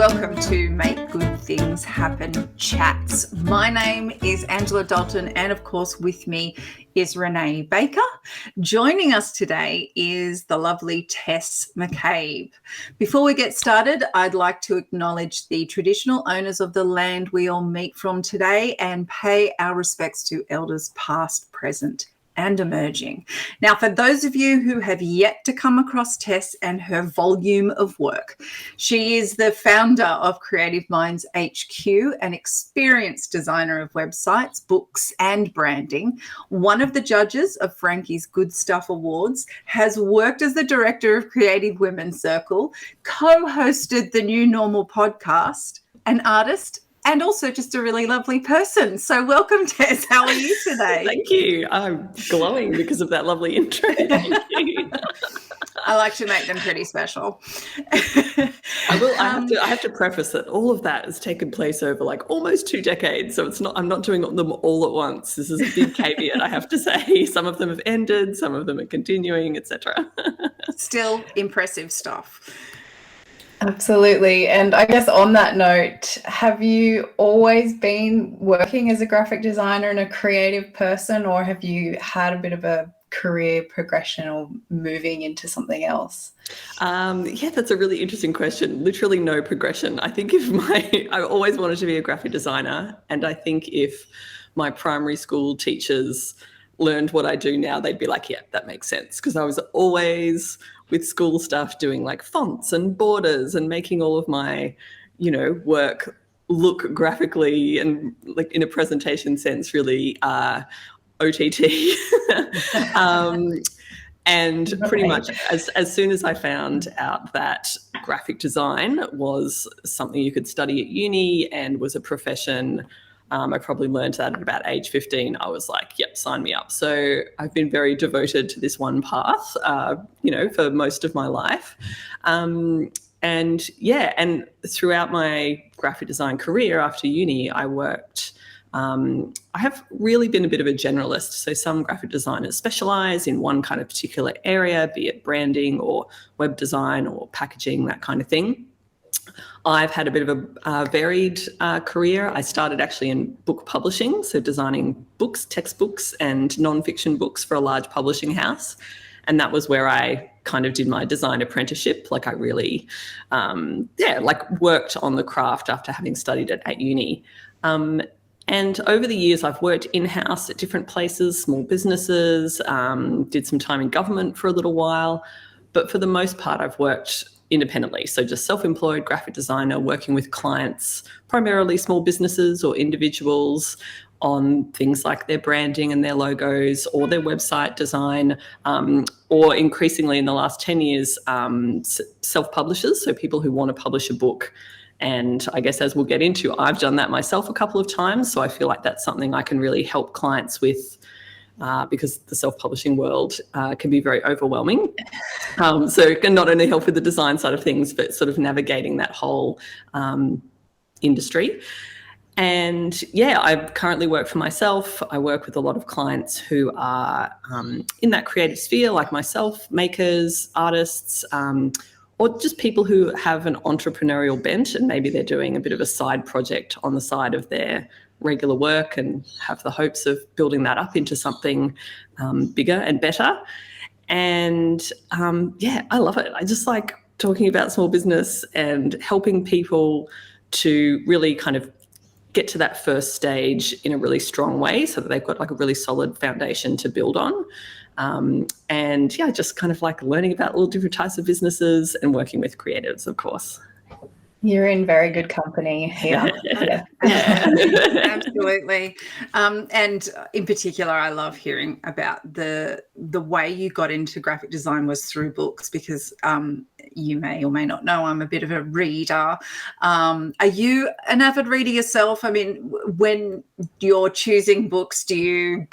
welcome to Make Good Things Happen Chats. My name is Angela Dalton, and of course with me is Renee Baker. Joining us today is the lovely Tess McCabe. Before we get started, I'd like to acknowledge the traditional owners of the land we all meet from today and pay our respects to elders past, present, and emerging. Now, for those of you who have yet to come across Tess and her volume of work, she is the founder of Creative Minds HQ, an experienced designer of websites, books, and branding, one of the judges of Frankie's Good Stuff Awards, has worked as the director of Creative Women's Circle, co-hosted the New Normal podcast, an artist, and also just a really lovely person. So welcome, Tess. How are you today? Thank you. I'm glowing because of that lovely intro. Thank you. I like to make them pretty special. I have to preface that all of that has taken place over like almost 2 decades. So I'm not doing them all at once. This is a big caveat, I have to say. Some of them have ended, some of them are continuing, etc. Still impressive stuff. Absolutely. And I guess on that note, have you always been working as a graphic designer and a creative person, or have you had a bit of a career progression or moving into something else? Yeah, that's a really interesting question. Literally no progression. I think I always wanted to be a graphic designer, and I think if my primary school teachers learned what I do now, they'd be like, yeah, that makes sense, because I was always with school stuff doing like fonts and borders and making all of my, work look graphically and like in a presentation sense really OTT. And pretty much as soon as I found out that graphic design was something you could study at uni and was a profession, I probably learned that at about age 15. I was like, yep, sign me up. So I've been very devoted to this one path, for most of my life. And throughout my graphic design career after uni, I worked, I have really been a bit of a generalist. So some graphic designers specialize in one kind of particular area, be it branding or web design or packaging, that kind of thing. I've had a bit of a varied career. I started actually in book publishing, so designing books, textbooks, and nonfiction books for a large publishing house. And that was where I kind of did my design apprenticeship. Like I really, worked on the craft after having studied it at uni. And over the years, I've worked in-house at different places, small businesses, did some time in government for a little while. But for the most part, I've worked independently. So just self-employed graphic designer working with clients, primarily small businesses or individuals, on things like their branding and their logos or their website design, or increasingly in the last 10 years, self-publishers, so people who want to publish a book. And I guess as we'll get into, I've done that myself a couple of times. So I feel like that's something I can really help clients with, because the self-publishing world can be very overwhelming. So it can not only help with the design side of things, but sort of navigating that whole industry. And I currently work for myself. I work with a lot of clients who are in that creative sphere, like myself, makers, artists, or just people who have an entrepreneurial bent, and maybe they're doing a bit of a side project on the side of their regular work and have the hopes of building that up into something bigger and better. And I love it. I just like talking about small business and helping people to really kind of get to that first stage in a really strong way so that they've got like a really solid foundation to build on. Just kind of like learning about all different types of businesses and working with creatives, of course. You're in very good company here. Yeah. Absolutely. And in particular, I love hearing about the way you got into graphic design was through books, because you may or may not know I'm a bit of a reader. Are you an avid reader yourself? I mean, when you're choosing books, do you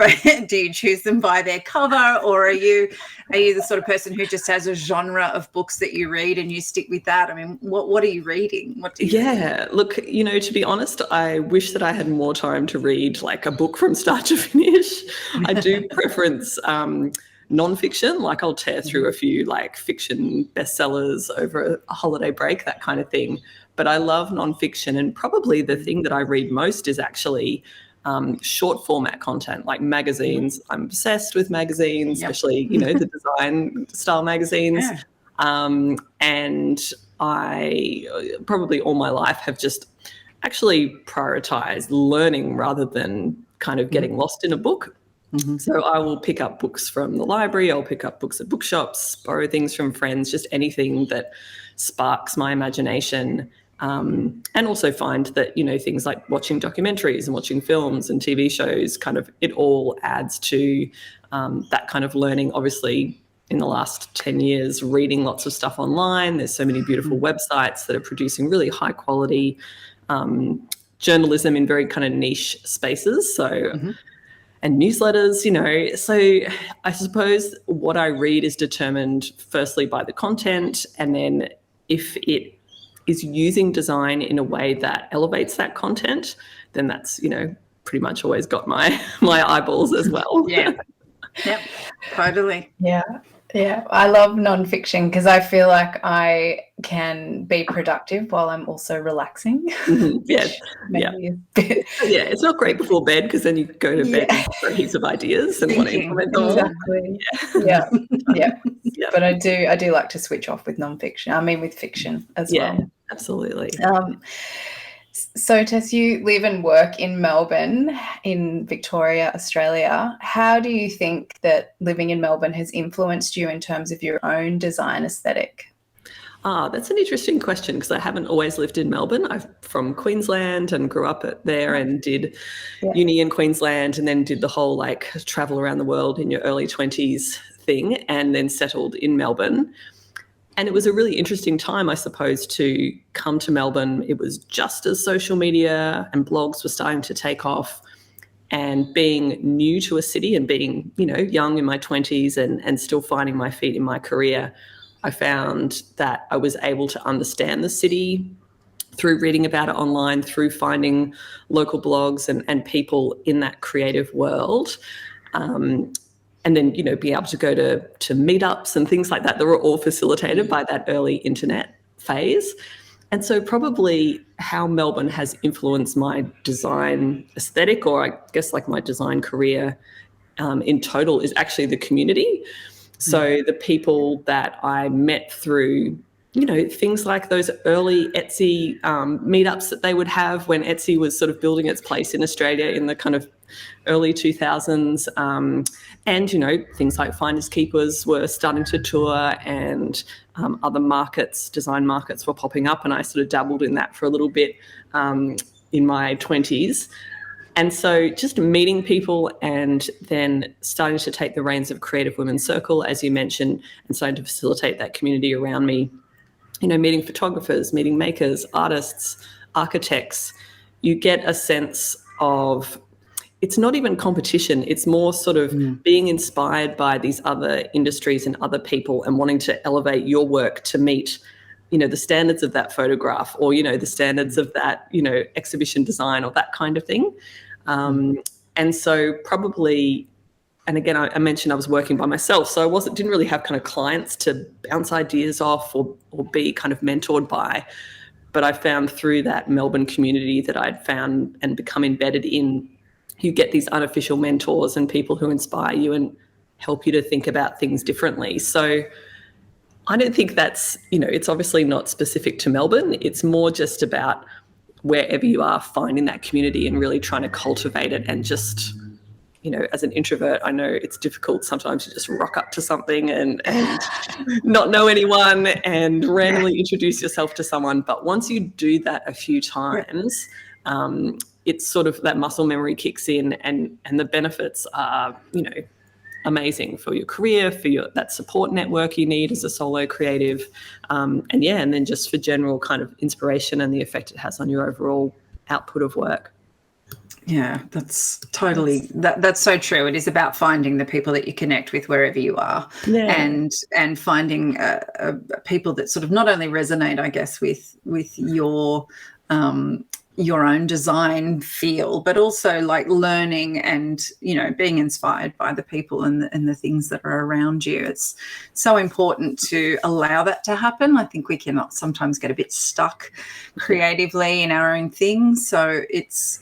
choose them by their cover, or are you the sort of person who just has a genre of books that you read and you stick with that? I mean, what are you reading? What do you read? Look, to be honest, I wish that I had more time to read like a book from start to finish. I do preference nonfiction, like I'll tear through a few like fiction bestsellers over a holiday break, that kind of thing. but I love nonfiction. And probably the thing that I read most is actually short format content like magazines. I'm obsessed with magazines, especially, the design style magazines. Yeah. And I probably all my life have just actually prioritized learning rather than kind of getting lost in a book. So I will pick up books from the library, I'll pick up books at bookshops, borrow things from friends, just anything that sparks my imagination. And also find that, things like watching documentaries and watching films and TV shows, kind of it all adds to that kind of learning. Obviously, in the last 10 years, reading lots of stuff online. There's so many beautiful websites that are producing really high quality journalism in very kind of niche spaces. So, and newsletters, so I suppose what I read is determined firstly by the content, and then if it is using design in a way that elevates that content, then that's, pretty much always got my eyeballs as well. Yeah. Yep, totally. Yeah. Yeah, I love nonfiction because I feel like I can be productive while I'm also relaxing. Yeah. It's not great before bed because then you go to bed with heaps of ideas and want to implement them. Exactly. Yeah. But I do like to switch off with nonfiction. I mean, with fiction as well. Yeah, absolutely. So, Tess, you live and work in Melbourne, in Victoria, Australia. How do you think that living in Melbourne has influenced you in terms of your own design aesthetic? That's an interesting question because I haven't always lived in Melbourne. I'm from Queensland and grew up there and did uni in Queensland, and then did the whole travel around the world in your early 20s thing, and then settled in Melbourne. And it was a really interesting time, I suppose, to come to Melbourne. It was just as social media and blogs were starting to take off, and being new to a city and being, young in my 20s and still finding my feet in my career, I found that I was able to understand the city through reading about it online, through finding local blogs and people in that creative world. And then, be able to go to meetups and things like that were all facilitated by that early internet phase. And so probably how Melbourne has influenced my design aesthetic, or I guess my design career in total, is actually the community. So the people that I met through, things like those early Etsy meetups that they would have when Etsy was sort of building its place in Australia in the kind of early 2000s. And, things like Finders Keepers were starting to tour, and other markets, design markets, were popping up. And I sort of dabbled in that for a little bit in my 20s. And so just meeting people and then starting to take the reins of Creative Women's Circle, as you mentioned, and starting to facilitate that community around me, meeting photographers, meeting makers, artists, architects, you get a sense of, it's not even competition, it's more sort of being inspired by these other industries and other people and wanting to elevate your work to meet, the standards of that photograph, or, the standards of that, exhibition design, or that kind of thing. And so probably, and again, I mentioned I was working by myself, so I didn't really have kind of clients to bounce ideas off or be kind of mentored by. But I found through that Melbourne community that I'd found and become embedded in, you get these unofficial mentors and people who inspire you and help you to think about things differently. So I don't think that's, it's obviously not specific to Melbourne. It's more just about wherever you are, finding that community and really trying to cultivate it. And just, as an introvert, I know it's difficult sometimes to just rock up to something and not know anyone and randomly introduce yourself to someone. But once you do that a few times, it's sort of that muscle memory kicks in, and the benefits are, amazing for your career, for that support network you need as a solo creative, and then just for general kind of inspiration and the effect it has on your overall output of work. Yeah, that's totally, that's so true. It is about finding the people that you connect with wherever you are, and finding people that sort of not only resonate, I guess, with your your own design feel, but also like learning and, you know, being inspired by the people and the things that are around you. It's so important to allow that to happen. I think we can sometimes get a bit stuck creatively in our own things. So it's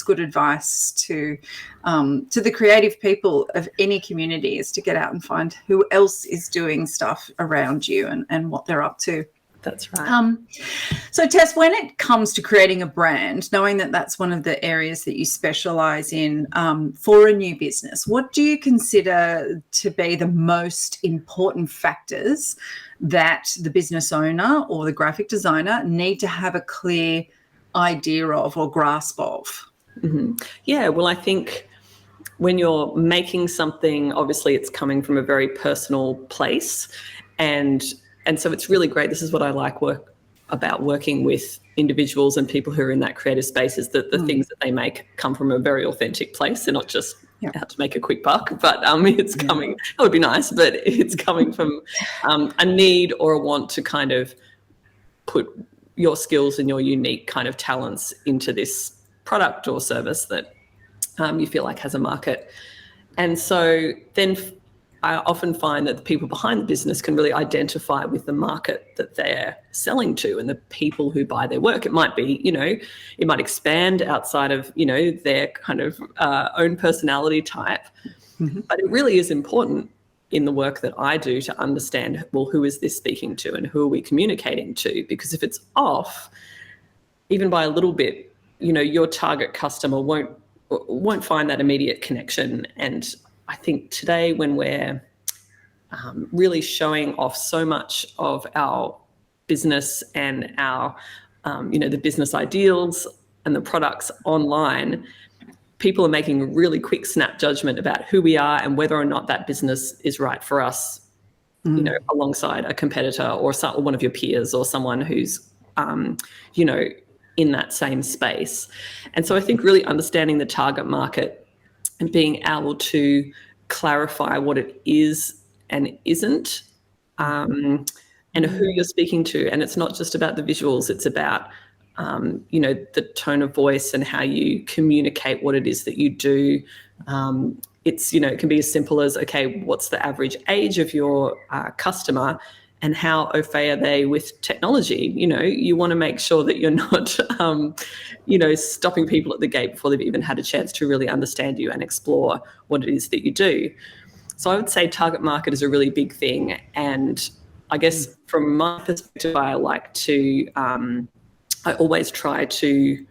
good advice to the creative people of any community is to get out and find who else is doing stuff around you and what they're up to. That's right. So Tess, when it comes to creating a brand, knowing that that's one of the areas that you specialize in for a new business, what do you consider to be the most important factors that the business owner or the graphic designer need to have a clear idea of or grasp of? Mm-hmm. Yeah, well, I think when you're making something, obviously it's coming from a very personal place, and so it's really great. This is what I like about working with individuals and people who are in that creative space, is that the things that they make come from a very authentic place. They're not just out to make a quick buck, but it's coming, that would be nice, but it's coming from a need or a want to kind of put your skills and your unique kind of talents into this product or service that you feel like has a market. And so then I often find that the people behind the business can really identify with the market that they're selling to and the people who buy their work. It might be, you know, it might expand outside of, you know, their kind of own personality type. Mm-hmm. But it really is important in the work that I do to understand, well, who is this speaking to and who are we communicating to? Because if it's off, even by a little bit, you know, your target customer won't find that immediate connection. And I think today, when we're really showing off so much of our business and our, you know, the business ideals and the products online, people are making a really quick snap judgment about who we are and whether or not that business is right for us, you know, alongside a competitor or one of your peers or someone who's, you know, in that same space. And so I think really understanding the target market and being able to clarify what it is and isn't, and who you're speaking to. And it's not just about the visuals, it's about, you know, the tone of voice and how you communicate what it is that you do. It's, you know, it can be as simple as, okay, what's the average age of your customer and how au fait are they with technology? You know, you want to make sure that you're not, you know, stopping people at the gate before they've even had a chance to really understand you and explore what it is that you do. So I would say target market is a really big thing. And I guess from my perspective, I like to, I always try to,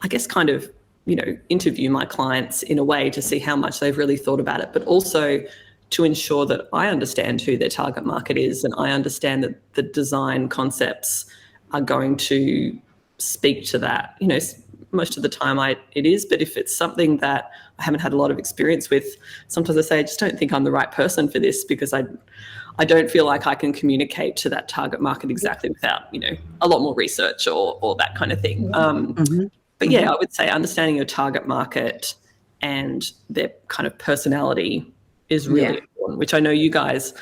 I guess, kind of, you know, interview my clients in a way to see how much they've really thought about it, but also to ensure that I understand who their target market is and I understand that the design concepts are going to speak to that. You know, most of the time it is, but if it's something that I haven't had a lot of experience with, sometimes I say, I just don't think I'm the right person for this because I don't feel like I can communicate to that target market exactly without, you know, a lot more research or that kind of thing. But yeah, I would say understanding your target market and their kind of personality is really important, which I know you guys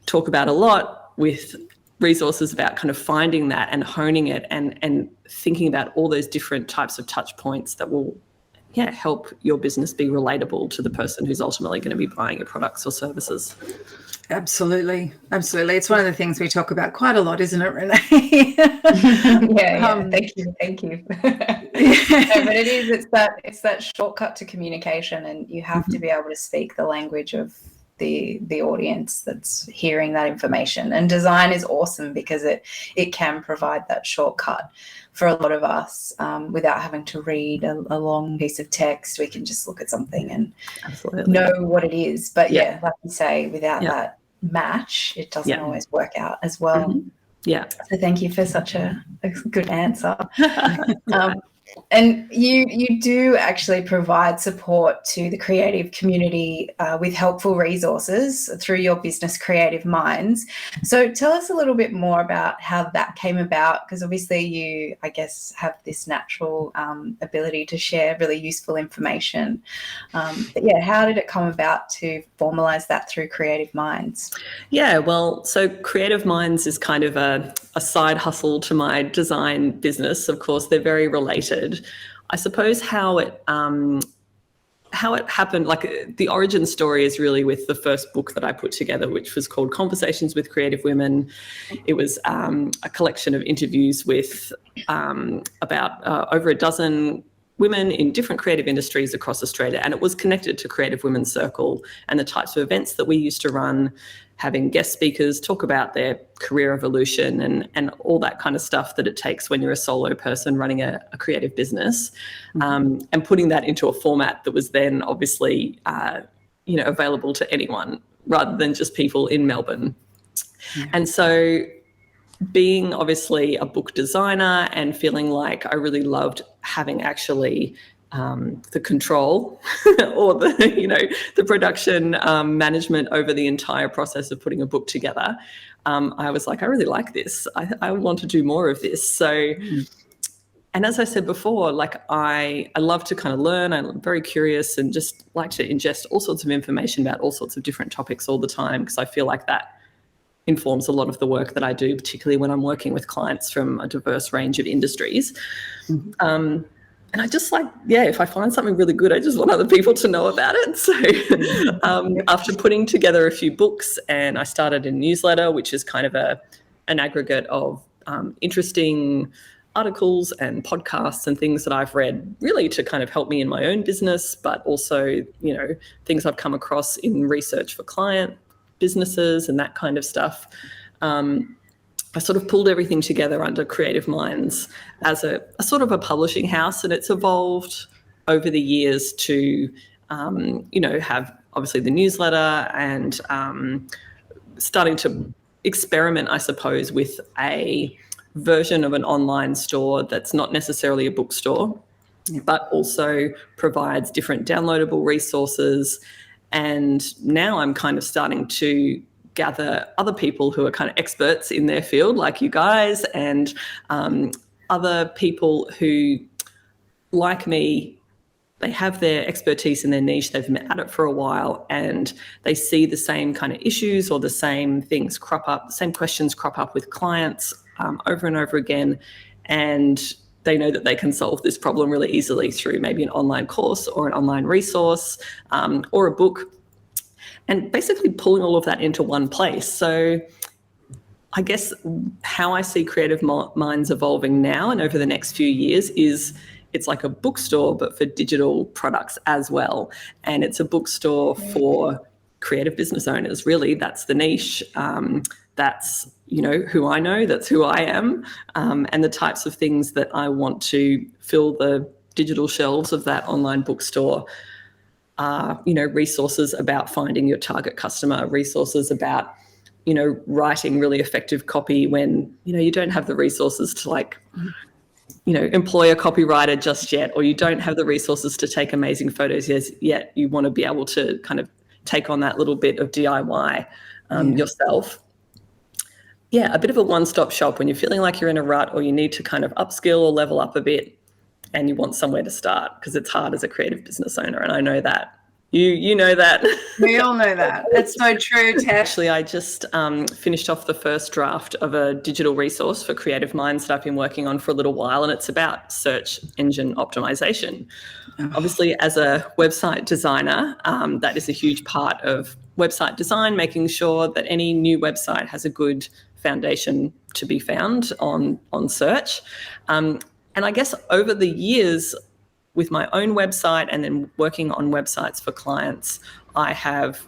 talk about a lot with resources about kind of finding that and honing it and thinking about all those different types of touch points that will help your business be relatable to the person who's ultimately going to be buying your products or services. Absolutely. It's one of the things we talk about quite a lot, isn't it, Renee? Thank you. No, but it's that shortcut to communication, and you have to be able to speak the language of the audience that's hearing that information. And design is awesome because it can provide that shortcut for a lot of us without having to read a long piece of text. We can just look at something and know what it is. But like you say, without that match, it doesn't always work out as well. So thank you for such a good answer. And you do actually provide support to the creative community with helpful resources through your business Creative Minds. So tell us a little bit more about how that came about, because obviously you, I guess, have this natural ability to share really useful information. But yeah, how did it come about to formalise that through Creative Minds? Yeah, well, so Creative Minds is kind of a side hustle to my design business. Of course, they're very related. I suppose how it happened, like the origin story is really with the first book that I put together, which was called Conversations with Creative Women. It was a collection of interviews with about over a dozen women in different creative industries across Australia, and it was connected to Creative Women's Circle and the types of events that we used to run, having guest speakers talk about their career evolution and all that kind of stuff that it takes when you're a solo person running a creative business, and putting that into a format that was then obviously available to anyone rather than just people in Melbourne. And so being obviously a book designer and feeling like I really loved having actually the control or the production management over the entire process of putting a book together, I was like, I really like this. I want to do more of this. So, and as I said before, like I love to kind of learn. I'm very curious and just like to ingest all sorts of information about all sorts of different topics all the time, because I feel like that informs a lot of the work that I do, particularly when I'm working with clients from a diverse range of industries. And I just like, if I find something really good, I just want other people to know about it. So after putting together a few books, and I started a newsletter, which is kind of an aggregate of interesting articles and podcasts and things that I've read really to kind of help me in my own business, but also, things I've come across in research for client businesses and that kind of stuff. I sort of pulled everything together under Creative Minds as a sort of a publishing house, and it's evolved over the years to, have obviously the newsletter and starting to experiment, I suppose, with a version of an online store that's not necessarily a bookstore, but also provides different downloadable resources. And now I'm kind of starting to gather other people who are kind of experts in their field, like you guys, and other people who, like me, they have their expertise in their niche, they've been at it for a while, and they see the same kind of issues or the same things crop up, the same questions crop up with clients over and over again. And they know that they can solve this problem really easily through maybe an online course or an online resource or a book, and basically pulling all of that into one place. So I guess how I see Creative Minds evolving now and over the next few years is it's like a bookstore, but for digital products as well. And it's a bookstore for creative business owners, really. That's the niche. That's, who I know, that's who I am, and the types of things that I want to fill the digital shelves of that online bookstore are, resources about finding your target customer, resources about, writing really effective copy when, you don't have the resources to employ a copywriter just yet, or you don't have the resources to take amazing photos yet. You want to be able to kind of take on that little bit of DIY yourself. Yeah, a bit of a one-stop shop when you're feeling like you're in a rut or you need to kind of upskill or level up a bit and you want somewhere to start, because it's hard as a creative business owner, and I know that. You know that. We all know that. That's so true, Tess. Actually, I just finished off the first draft of a digital resource for Creative Minds that I've been working on for a little while, and it's about search engine optimization. Obviously, as a website designer, that is a huge part of website design, making sure that any new website has a good foundation to be found on search. And I guess over the years, with my own website and then working on websites for clients, I have,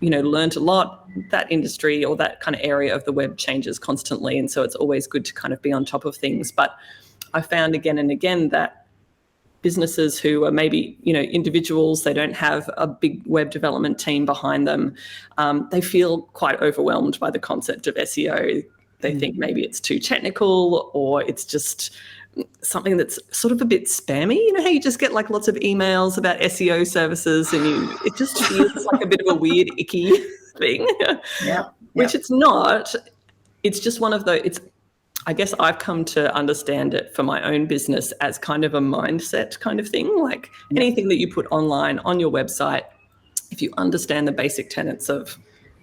learned a lot. That industry or that kind of area of the web changes constantly. And so it's always good to kind of be on top of things. But I found again and again that businesses who are maybe, individuals, they don't have a big web development team behind them. They feel quite overwhelmed by the concept of SEO. they think maybe it's too technical, or it's just something that's sort of a bit spammy. You know how you just get like lots of emails about SEO services and it just feels like a bit of a weird, icky thing, which it's not. It's just one of those, I guess I've come to understand it for my own business as kind of a mindset kind of thing. Like anything that you put online on your website, if you understand the basic tenets of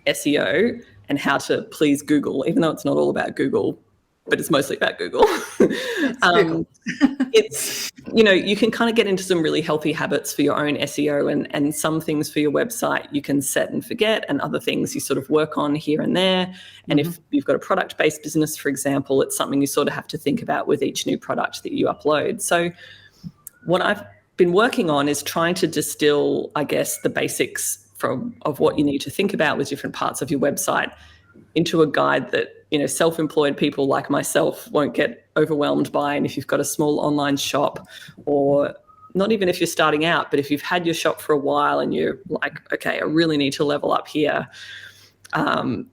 SEO and how to please Google, even though it's not all about Google, but it's mostly about Google. It's, you know, you can kind of get into some really healthy habits for your own SEO, and some things for your website you can set and forget, and other things you sort of work on here and there. And if you've got a product-based business, for example, it's something you sort of have to think about with each new product that you upload. So what I've been working on is trying to distill, I guess, the basics of what you need to think about with different parts of your website into a guide that, you know, self-employed people like myself won't get overwhelmed by. And if you've got a small online shop, or not even if you're starting out, but if you've had your shop for a while and you're like, okay, I really need to level up here,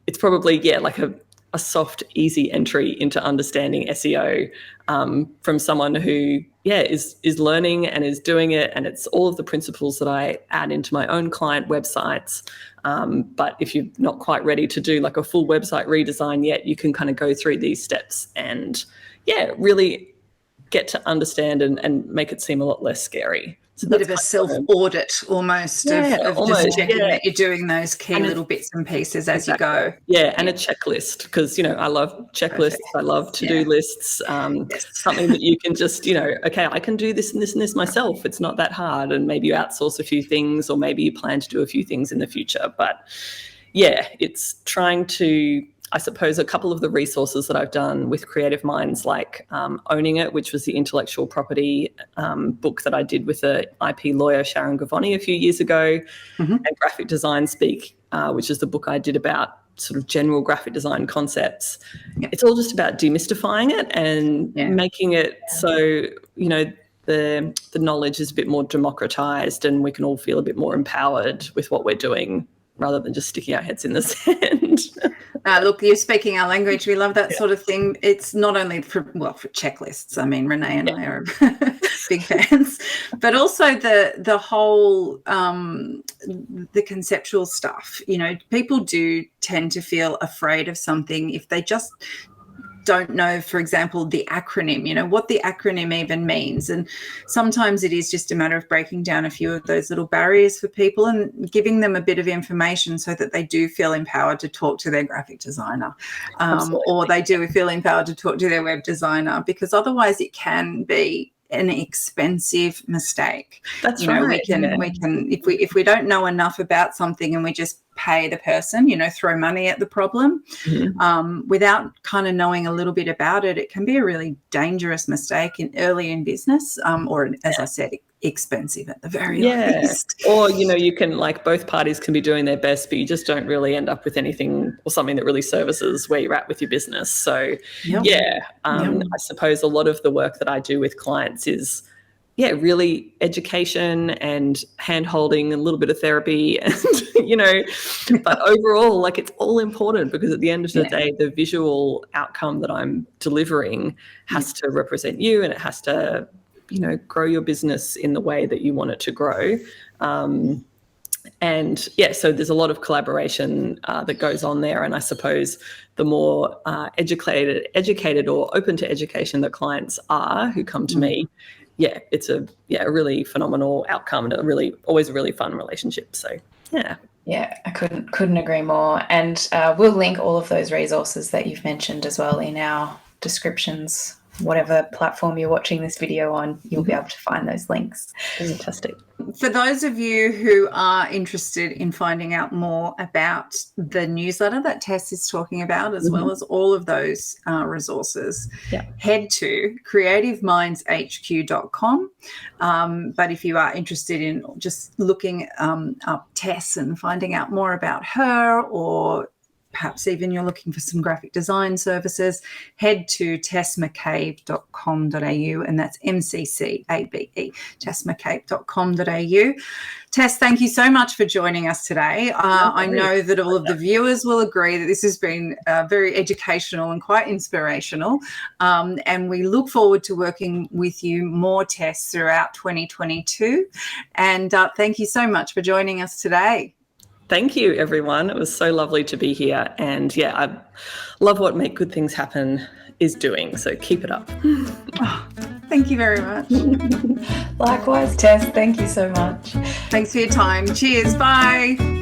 it's probably, like a soft, easy entry into understanding SEO from someone who, is learning and is doing it. And it's all of the principles that I add into my own client websites. But if you're not quite ready to do like a full website redesign yet, you can kind of go through these steps and, really get to understand and make it seem a lot less scary. So a bit of a self-audit almost, of just checking that you're doing those key little bits and pieces as you go. Yeah, and a checklist, because, you know, I love checklists. Perfect. I love to-do lists, something that you can just, you know, okay, I can do this and this and this myself. It's not that hard. And maybe you outsource a few things, or maybe you plan to do a few things in the future. But, it's trying to, I suppose, a couple of the resources that I've done with Creative Minds, like Owning It, which was the intellectual property book that I did with the IP lawyer Sharon Gavoni a few years ago, and Graphic Design Speak, which is the book I did about sort of general graphic design concepts. It's all just about demystifying it and making it so, you know, the knowledge is a bit more democratized and we can all feel a bit more empowered with what we're doing, rather than just sticking our heads in the sand. Look, you're speaking our language. We love that sort of thing. It's not only for checklists. I mean, Renee and I are big fans, but also the whole, the conceptual stuff. You know, people do tend to feel afraid of something if they just don't know, for example, the acronym, you know, what the acronym even means. And sometimes it is just a matter of breaking down a few of those little barriers for people and giving them a bit of information so that they do feel empowered to talk to their graphic designer, or they do feel empowered to talk to their web designer, because otherwise it can be an expensive mistake. That's right. We can if we don't know enough about something and we just pay the person, you know, throw money at the problem, without kind of knowing a little bit about it, it can be a really dangerous mistake early in business, or as I said, expensive at the very least. Or, you know, you can, like, both parties can be doing their best, but you just don't really end up with anything or something that really services where you're at with your business. So I suppose a lot of the work that I do with clients is really education and hand-holding, a little bit of therapy, and, you know, but overall, like, it's all important, because at the end of the day, the visual outcome that I'm delivering has to represent you, and it has to, you know, grow your business in the way that you want it to grow. So there's a lot of collaboration that goes on there. And I suppose the more educated or open to education that clients are who come to me, it's a really phenomenal outcome, and always a really fun relationship. So I couldn't agree more. And we'll link all of those resources that you've mentioned as well in our descriptions. Whatever platform you're watching this video on, you'll be able to find those links. Fantastic. For those of you who are interested in finding out more about the newsletter that Tess is talking about, as well as all of those resources, head to creativeminds.hq.com. But if you are interested in just looking up Tess and finding out more about her, or perhaps even you're looking for some graphic design services, head to tessmccabe.com.au, and that's MCCABE, tessmccabe.com.au. Tess, thank you so much for joining us today. I know that all of the viewers will agree that this has been very educational and quite inspirational, and we look forward to working with you more, Tess, throughout 2022. And thank you so much for joining us today. Thank you, everyone. It was so lovely to be here. And yeah, I love what Make Good Things Happen is doing. So keep it up. Oh, thank you very much. Likewise, Tess. Thank you so much. Thanks for your time. Cheers. Bye.